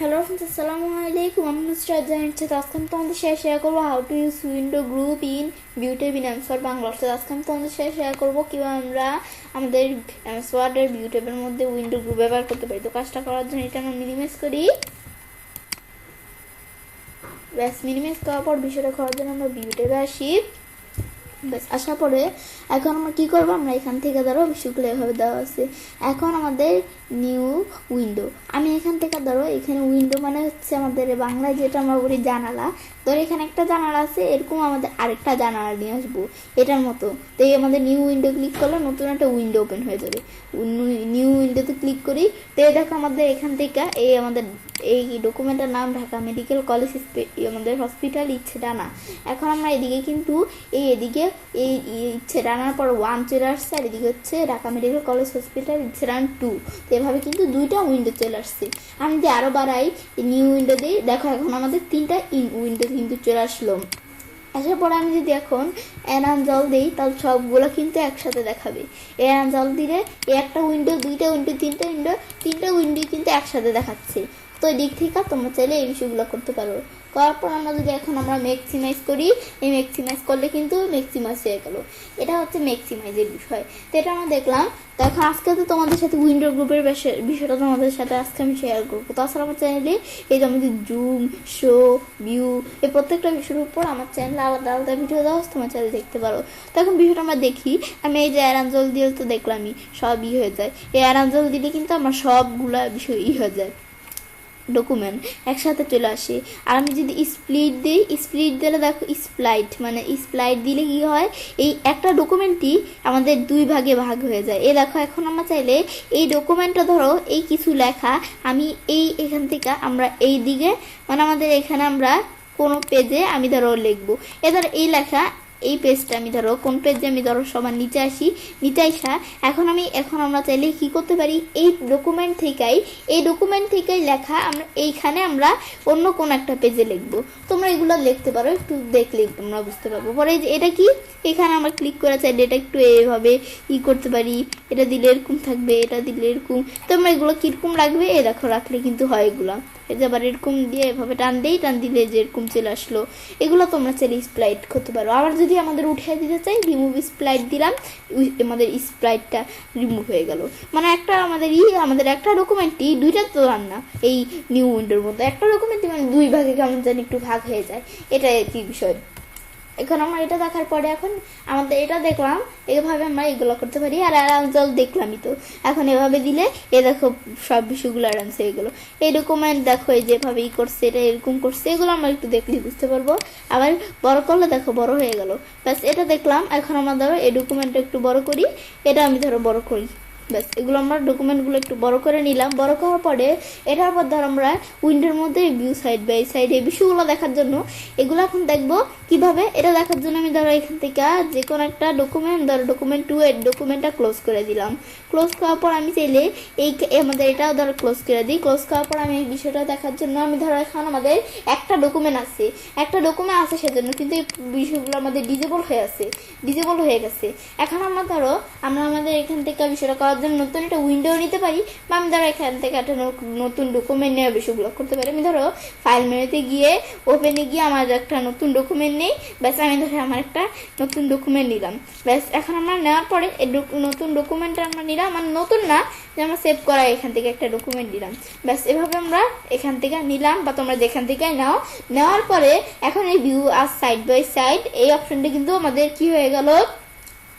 Hello friends, Assalamualaikum. I'm Mr. Ajay. আজকে আমি তোমাদের সাথে শেয়ার করবো how to use window group in beauty Binance for Bangla. আজকে আমি তোমাদের সাথে শেয়ার করবো কিভাবে আমরা আমাদের ওয়ার্ডের বিউটিবের মধ্যে উইন্ডো গ্রুপ ব্যবহার করতে পারি। তো কাজটা করার জন্য এটা আমরা মিনিমাইজ করি। ব্যাস মিনিমাইজ করার পর বিষয়টা করার জন্য আমরা বিউটিবে আসি। ব্যাস আসার পরে এখন আমরা কি করবো, আমরা এখান থেকে ধরো বিষয়গুলো এভাবে দেওয়া আছে। এখন আমাদের নিউ উইন্ডো, আমি এখান থেকে ধরো এখানে উইন্ডো মানে হচ্ছে আমাদের বাংলায় যেটা আমরা বলি জানালা। ধরো এখানে একটা জানালা আছে, এরকম আমাদের আরেকটা জানালা নিয়ে আসবো এটার মতো। তো এই আমাদের নিউ উইন্ডো ক্লিক করলে নতুন একটা উইন্ডো ওপেন হয়ে যাবে। নিউ উইন্ডোতে ক্লিক করি, তো এই দেখো আমাদের এখান থেকে এই আমাদের এই ডকুমেন্টের নাম ঢাকা মেডিকেল কলেজ আমাদের হসপিটাল ইচ্ছে ডানা। এখন আমরা এদিকে কিন্তু এদিকে এই ইচ্ছে ডানার পর 1 চলে আসছে, আর এদিকে হচ্ছে ঢাকা মেডিকেল কলেজ হসপিটাল ইচ্ছে ডানা 2। তো এভাবে কিন্তু দুইটা উইন্ডো চলে আসছে। আমি যদি আরো বাড়াই নিউ উইন্ডো দিই, দেখো এখন আমাদের 3টা উইন্ডো কিন্তু চলে আসলো। আসার পরে আমি যদি এখন এনাঞ্জল দিই তাহলে সবগুলো কিন্তু একসাথে দেখাবে। এনাঞ্জল দিলে একটা উইন্ডো, দুইটা উইন্ডো, তিনটা উইন্ডো কিন্তু একসাথে দেখাচ্ছে। তো এই দিক থেকে তোমরা চাইলে এই বিষয়গুলো করতে পারো। করার পর আমরা যদি এখন আমরা ম্যাক্সিমাইজ করি, এই ম্যাক্সিমাইজ করলে কিন্তু ম্যাক্সিমাইজ হয়ে গেল। এটা হচ্ছে ম্যাক্সিমাইজের বিষয়। তো এটা আমরা দেখলাম। তো এখন আজকে তো তোমাদের সাথে উইন্ডো গ্রুপের বিষয়টা তোমাদের সাথে আজকে আমি শেয়ার করবো। তাছাড়া আমার চ্যানেলে এই যে আমাদের জুম, শো, ভিউ এই প্রত্যেকটা বিষয়ের উপর আমার চ্যানেলে আলাদা আলাদা ভিডিও দেওয়া তোমার চ্যানেলে দেখতে পারো। তো এখন বিষয়টা আমরা দেখি। আমি এই যে অ্যারাঞ্জল দিয়ে তো দেখলামই সব হয়ে যায়। এই অ্যারাঞ্জল দিলে কিন্তু আমার সবগুলা বিষয় হয়ে যায়, ডকুমেন্ট একসাথে চলে আসে। আর আমি যদি স্প্লিট দিই, স্প্লিট দিলে দেখো স্প্লাইট দিলে কি হয়, এই একটা ডকুমেন্টই আমাদের 2 ভাগে ভাগ হয়ে যায়। এই দেখো এখন আমরা চাইলে এই ডকুমেন্টটা ধরো এই কিছু লেখা আমি এখান থেকে আমরা এই দিকে মানে আমাদের এখানে আমরা কোনো পেজে আমি ধরো লিখবো, এবার এই লেখা এই পেজটা আমি ধরো কোন পেজে আমি ধরো সবার নিচে আসি, নিচে আসা এখন আমরা চাইলে কি করতে পারি, এই ডকুমেন্ট থেকেই লেখা আমরা এইখানে আমরা অন্য কোন একটা পেজে লিখবো। তোমরা এগুলো লিখতে পারো, একটু দেখলে তোমরা বুঝতে পারবো। পরে এটা কি, এখানে আমরা ক্লিক করে চাইলে এটা একটু এইভাবে করতে পারি। এটা দিলে এরকম থাকবে, এটা দিলে এরকম। তোমরা এগুলো কিরকম রাখবে এ দেখো, রাখলে কিন্তু হয় এগুলা। এই যে আবার এরকম দিয়ে এভাবে টান দিলে যে এরকম চলে আসলো। এগুলো তোমরা চাইলে স্প্লাইট করতে পারো। আবার যদি আমাদের উঠিয়ে দিতে চাই, রিমুভ স্প্লাইট দিলাম, আমাদের স্প্লাইটটা রিমুভ হয়ে গেল। মানে একটা আমাদের একটা ডকুমেন্টই দুইটা তো না, এই নিউ উইন্ডোর মধ্যে একটা ডকুমেন্টই মানে 2 ভাগে কেমন জানি একটু ভাগ হয়ে যায়। এটা কি বিষয়। এখন আমরা এটা দেখার পরে এখন আমাদের এটা দেখলাম, এইভাবে আমরা এগুলো করতে পারি। আর অ্যারাঞ্জল দেখলামই তো, এখন এভাবে দিলে এ দেখো সব বিষয়গুলো অ্যারাঞ্জ হয়ে গেলো। এই ডকুমেন্ট দেখো এই যেভাবে করছে, এটা এরকম করছে, এগুলো আমরা একটু দেখলে বুঝতে পারবো। আবার বড় করলে দেখো বড় হয়ে গেল। ব্যাস এটা দেখলাম। এখন আমরা ধরো এই ডকুমেন্টটা একটু বড় করি, এটা আমি ধরো বড় করি। ব্যাস এগুলো আমরা ডকুমেন্টগুলো একটু বড় করে নিলাম। বড় করার পরে এটার পর ধর আমরা উইন্ডোর মধ্যে ভিউ সাইড বাই সাইড এই বিষয়গুলো দেখার জন্য এগুলো এখন দেখবো কিভাবে। এটা দেখার জন্য আমি ধরো এখান থেকে যে কোনো একটা ডকুমেন্ট, ধরো ডকুমেন্ট 2 এর ডকুমেন্টটা ক্লোজ করে দিলাম। ক্লোজ করার পর আমি চাইলে আমাদের এটাও ধরো ক্লোজ করে দিই। ক্লোজ করার পর আমি এই বিষয়টা দেখার জন্য আমি ধরো এখন আমাদের একটা ডকুমেন্ট আছে সেজন্য কিন্তু এই বিষয়গুলো আমাদের ডিজেবল হয়ে গেছে। এখন আমরা ধরো আমাদের এখান থেকে বিষয়টা করার জন্য নতুন একটা উইন্ডো নিতে পারি, বা আমি ধরো এখান থেকে একটা নতুন ডকুমেন্ট নেওয়ার বিষয়গুলো করতে পারি। আমি ধরো ফাইল মেনুতে গিয়ে ওপেনে গিয়ে আমার একটা নতুন ডকুমেন্ট নেই। ব্যাস আমি ধরো আমার একটা নতুন ডকুমেন্ট নিলাম। ব্যাস এখন আমরা নেওয়ার পরে এই নতুন ডকুমেন্টটা আমরা নিলাম, মানে নতুন না, যে আমরা সেভ করা এখান থেকে একটা ডকুমেন্ট নিলাম। ব্যাস এভাবে আমরা এখান থেকে নিলাম, বা তোমরা যেখান থেকে নেওয়ার পরে এখন এই ভিউ আর সাইড বাই সাইড এই অপশনটা কিন্তু আমাদের কি হয়ে গেল,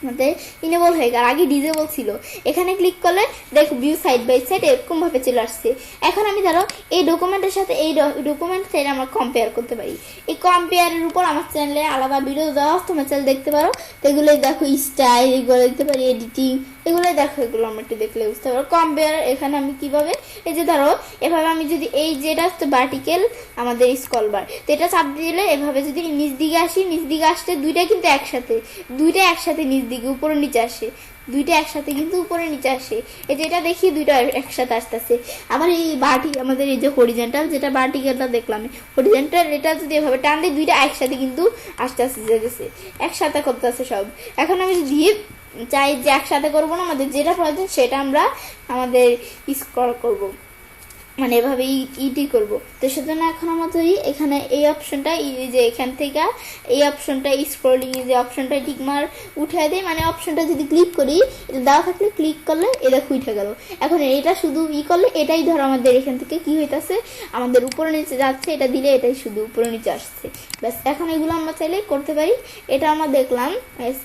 আমাদের ইনেবল হয়ে গেল। আগে ডিজেবল ছিল। এখানে ক্লিক করলে দেখো ভিউ সাইড বাই সাইড এরকম ভাবে চলে আসছে। এখন আমি ধরো এই ডকুমেন্টের সাথে এই ডকুমেন্ট সাইড আমরা কম্পেয়ার করতে পারি। এই কম্পেয়ারের উপর আমার চ্যানেলে আলাদা ভিডিও দেওয়া, তোমার চ্যানেল দেখতে পারো। তো এগুলো দেখো স্টাইল, এগুলো দেখতে পারি, এডিটিং, এগুলো দেখো, এগুলো আমরা একটু দেখলে বুঝতে পারো। কম্পেয়ার এখানে আমি কিভাবে, এই যে ধরো এভাবে আমি যদি এই যেটা হচ্ছে ভার্টিক্যাল আমাদের স্ক্রল বার, তো এটা চাপ দিলে এভাবে যদি নিচ দিকে আসতে দুইটা কিন্তু একসাথে নিচ দিকে উপরে নিচে আসে, দুইটা একসাথে কিন্তু উপরে নিচে আসে। এই যেটা দেখি দুইটা একসাথে আসতেছে। আবার এই আমাদের এই যে হরিজন্টাল, যেটা ভার্টিক্যালটা দেখলাম, হরিজন্টাল এটা যদি এভাবে টান দিই দুইটা একসাথে কিন্তু আস্তে যেতেছে, একসাথে করতেছে সব। এখন আমি যদি চাই যে একসাথে করবো না, আমাদের যেটা প্রয়োজন সেটা আমরা আমাদের স্ক্রল করব। মানে এভাবে ইটি করব। তো সেজন্য এখন আমরা ধরি এখানে এই অপশনটা, এই যে এখান থেকে এই অপশনটা স্ক্রলিং যে অপশনটা টিকমার উঠে দেয়, মানে অপশনটা যদি ক্লিক করি, এটা দেওয়া থাকলে ক্লিক করলে এটা উঠে গেল। এখন এটা শুধু করলে এটাই ধরো আমাদের এখান থেকে কি হইতাছে, আমাদের উপরে নিচে যাচ্ছে, এটা দিলে এটাই শুধু উপরে নিচে আসছে। ব্যাস এখন এগুলো আমরা চাইলে করতে পারি। এটা আমরা দেখলাম,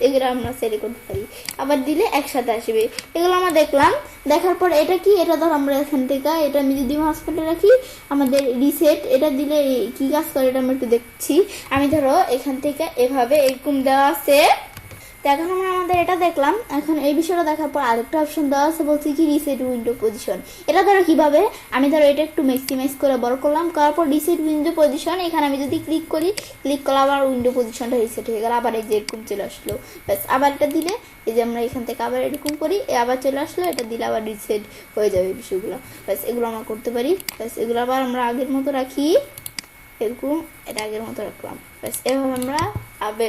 এগুলো আমরা চাইলে করতে পারি, আবার দিলে একসাথে আসবে। এগুলো আমরা দেখলাম, দেখার পর এটা কি, এটা ধর আমরা এখান থেকে এটা আমি যদি হসপিটালে রাখি, আমাদের রিসেট এটা দিলে কি কাজ করে এটা আমরা একটু দেখছি। আমি ধরো এখান থেকে এভাবে এরকম দেওয়া আছে। তো এখন আমরা আমাদের এটা দেখলাম। এখন এই বিষয়টা দেখার পর আরেকটা অপশন দেওয়া আছে, বলছি কি রিসেট উইন্ডো পজিশন। এটা ধরো কিভাবে, আমি ধরো এটা একটু ম্যাক্সিমাইজ করে বড় করলাম, করার পর রিসেট উইন্ডো পজিশন, এখানে আমি যদি ক্লিক করি, ক্লিক করলে আবার উইন্ডো পজিশনটা রিসেট হয়ে গেল, আবার এই যে এরকম চলে আসলো। ব্যাস আবার এটা দিলে এই যে আমরা এখান থেকে আবার এরকম করি, আবার চলে আসলো, এটা দিলে আবার রিসেট হয়ে যাবে বিষয়গুলো। ব্যাস এগুলো আমরা করতে পারি। ব্যাস এগুলো আবার আমরা আগের মতো রাখি, এরকম এটা আগের মতো রাখলাম। ব্যাস এভাবে আমরা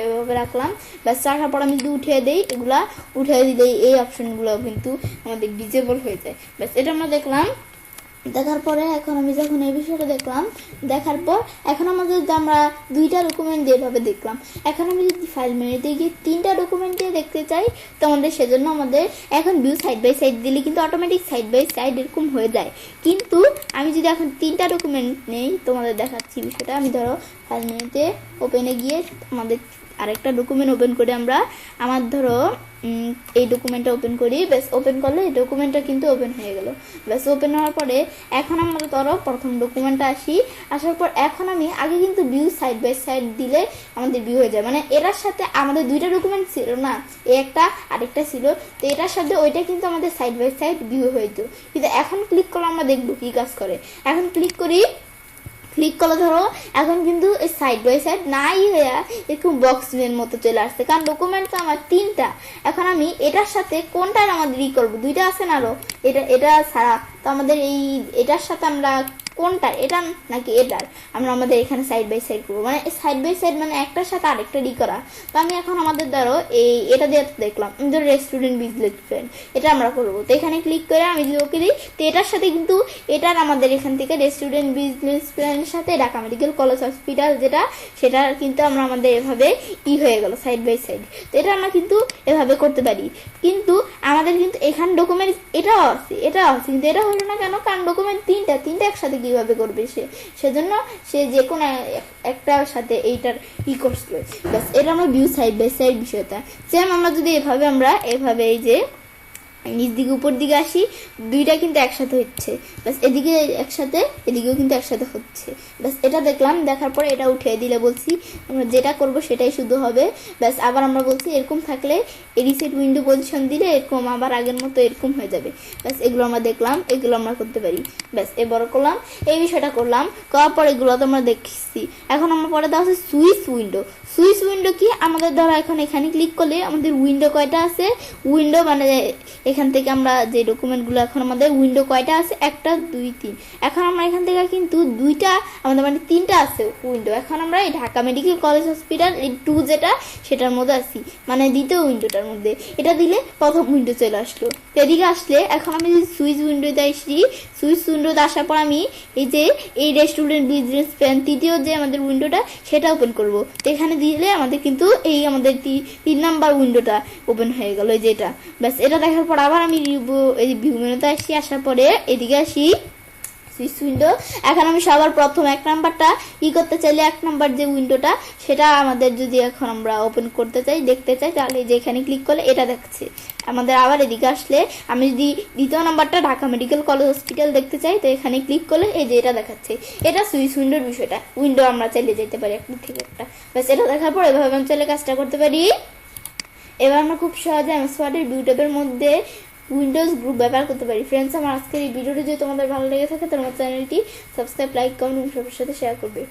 এভাবে রাখলাম। ব্যাস রাখার পর আমি যদি উঠিয়ে দিই, এগুলা উঠিয়ে দিলেই এই অপশনগুলো কিন্তু আমাদের ডিজেবল হয়ে যায়। ব্যাস এটা আমরা দেখলাম। দেখার পরে এখন আমি যখন এই বিষয়টা দেখলাম, দেখার পর এখন আমাদের আমরা দুইটা ডকুমেন্ট দিয়ে এভাবে দেখলাম। এখন আমি যদি ফাইল মেনুতে গিয়ে তিনটা ডকুমেন্ট দিয়ে দেখতে চাই, তো আমাদের সেজন্য আমাদের এখন ভিউ সাইড বাই সাইড দিলে কিন্তু অটোমেটিক সাইড বাই সাইড এরকম হয়ে যায়। কিন্তু আমি যদি এখন তিনটা ডকুমেন্ট নেই, তোমাদের দেখাচ্ছি বিষয়টা। আমি ধরো ফাইল মেনুতে ওপেনে গিয়ে আমাদের আরেকটা ডকুমেন্ট ওপেন করে আমরা আমার ধরো এই ডকুমেন্টটা ওপেন করি। ব্যাস ওপেন করলে এই ডকুমেন্টটা কিন্তু ওপেন হয়ে গেল। ব্যাস ওপেন হওয়ার পরে এখন আমরা ধরো প্রথম ডকুমেন্টটা আসার পর এখন আমি আগে কিন্তু ভিউ সাইড বাই সাইড দিলে আমাদের ভিউ হয়ে যায়, মানে এটার সাথে আমাদের দুইটা ডকুমেন্ট ছিল না, এই একটা আরেকটা ছিল, তো এটার সাথে ওইটা কিন্তু আমাদের সাইড বাই সাইড ভিউ হইতো। কিন্তু এখন ক্লিক করলে আমরা দেখবো কি কাজ করে। এখন ক্লিক করি, ক্লিক করলে ধরো এখন কিন্তু এই সাইড বাই সাইড নাই হয়ে এরকম বক্সের মতো চলে আসছে, কারণ ডকুমেন্ট তো আমার তিনটা। এখন আমি এটার সাথে কোনটার আমাদের করবো, দুইটা আছে না আরো, এটা ছাড়া তো আমাদের এটার সাথে আমরা কোনটা, এটা নাকি এটার আমরা আমাদের এখানে সাইড বাই সাইড করবো, মানে সাইড বাই সাইড মানে একটার সাথে আরেকটা করা। তো আমি এখন আমাদের ধরো এটা দিয়ে দেখলাম, আমি ধরো রেস্টুরেন্ট বিজনেস প্ল্যান এটা আমরা করবো। তো এখানে ক্লিক করে আমি যদি ওকে দিই, তো এটার সাথে কিন্তু এটার আমাদের এখান থেকে রেস্টুরেন্ট বিজনেস প্ল্যানের সাথে ঢাকা মেডিকেল কলেজ হসপিটাল যেটা, সেটা কিন্তু আমরা আমাদের এভাবে হয়ে গেল সাইড বাই সাইড। তো এটা আমরা কিন্তু এভাবে করতে পারি। কিন্তু আমাদের কিন্তু এখানে ডকুমেন্ট এটাও আছে কিন্তু এটা হলো না কেন, কারণ ডকুমেন্ট তিনটা একসাথে কিভাবে করবে সেজন্য সে যে কোনো একটার সাথে এইটার করছিল। ব্যাস এটা আমরা ভিউ সাইড বাই সাইড বিষয়টা সেম। আমরা যদি এভাবে এই যে নিচ দিকে উপর দিকে আসি, দুইটা কিন্তু একসাথে হচ্ছে। ব্যাস এদিকে একসাথে, এদিকেও কিন্তু একসাথে হচ্ছে। ব্যাস এটা দেখলাম, দেখার পরে এটা উঠিয়ে দিলে বলছি আমরা যেটা করব সেটাই শুধু হবে। ব্যাস আবার আমরা বলছি এরকম থাকলে রিসেট উইন্ডো পজিশন দিলে এরকম আবার আগের মতো এরকম হয়ে যাবে। ব্যাস এগুলো আমরা দেখলাম, এগুলো আমরা করতে পারি। ব্যাস এবার করলাম, এই বিষয়টা করলাম, করার পর এগুলো তো আমরা দেখছি। এখন আমরা পরে দেওয়া হচ্ছে সুইচ উইন্ডো। সুইচ উইন্ডো কি, আমাদের ধরো এখন এখানে ক্লিক করলে আমাদের উইন্ডো কয়টা আছে, উইন্ডো মানে এখান থেকে আমরা যে ডকুমেন্টগুলো এখন আমাদের উইন্ডো কয়টা আছে, 1 2 3। এখন আমরা এখান থেকে কিন্তু দুইটা আমাদের মানে তিনটা আছে উইন্ডো। এখন আমরা এই ঢাকা মেডিকেল কলেজ হসপিটাল 2 যেটা সেটার মধ্যে আছি, মানে দ্বিতীয় উইন্ডোটার মধ্যে। এটা দিলে প্রথম উইন্ডো চলে আসলো। এদিকে আসলে এখন আমি যদি সুইচ উইন্ডোতে আসি, সুইচ উইন্ডোতে আসার পর আমি এই যে এই রেস্টুরেন্ট বিজনেস প্ল্যান তৃতীয় যে আমাদের উইন্ডোটা সেটা ওপেন করব। তো এখানে দিলে আমাদের কিন্তু এই আমাদের 3 নাম্বার উইন্ডোটা ওপেন হয়ে গেল, এই যেটা। ব্যাস এটা দেখার পর আবার আমি এই ভিউ মেনুতে আসি, আসার পরে এদিকে আসি সুইচ উইন্ডো। এখন আমি সবার প্রথম 1 নাম্বারটা করতে চাইলে 1 নাম্বার যে উইন্ডোটা সেটা আমাদের যদি এখন আমরা ওপেন করতে চাই, দেখতে চাই, তাহলে যে এখানে ক্লিক করলে এটা দেখছে আমাদের। আবার এদিকে আসলে আমি যদি দ্বিতীয় নাম্বারটা ঢাকা মেডিকেল কলেজ হসপিটাল দেখতে চাই, তো এখানে ক্লিক করলে এই যে এটা দেখাচ্ছে। এটা সুইচ উইন্ডোর বিষয়টা, উইন্ডো আমরা চাইলে যেতে পারি একটা থেকে একটা। ব্যাস এটা দেখার পর এভাবে আমি চাইলে কাজটা করতে পারি। এবার আমরা খুব সহজে এমএস ওয়ার্ডের ভিউ ট্যাবের মধ্যে উইন্ডোজ গ্রুপ ব্যবহার করতে পারি। ফ্রেন্ডস, আমার আজকের এই ভিডিওটি যদি তোমাদের ভালো লেগে থাকে, তোমার চ্যানেলটি সাবস্ক্রাইব, লাইক, কমেন্ট এবং সবার সাথে শেয়ার করবে।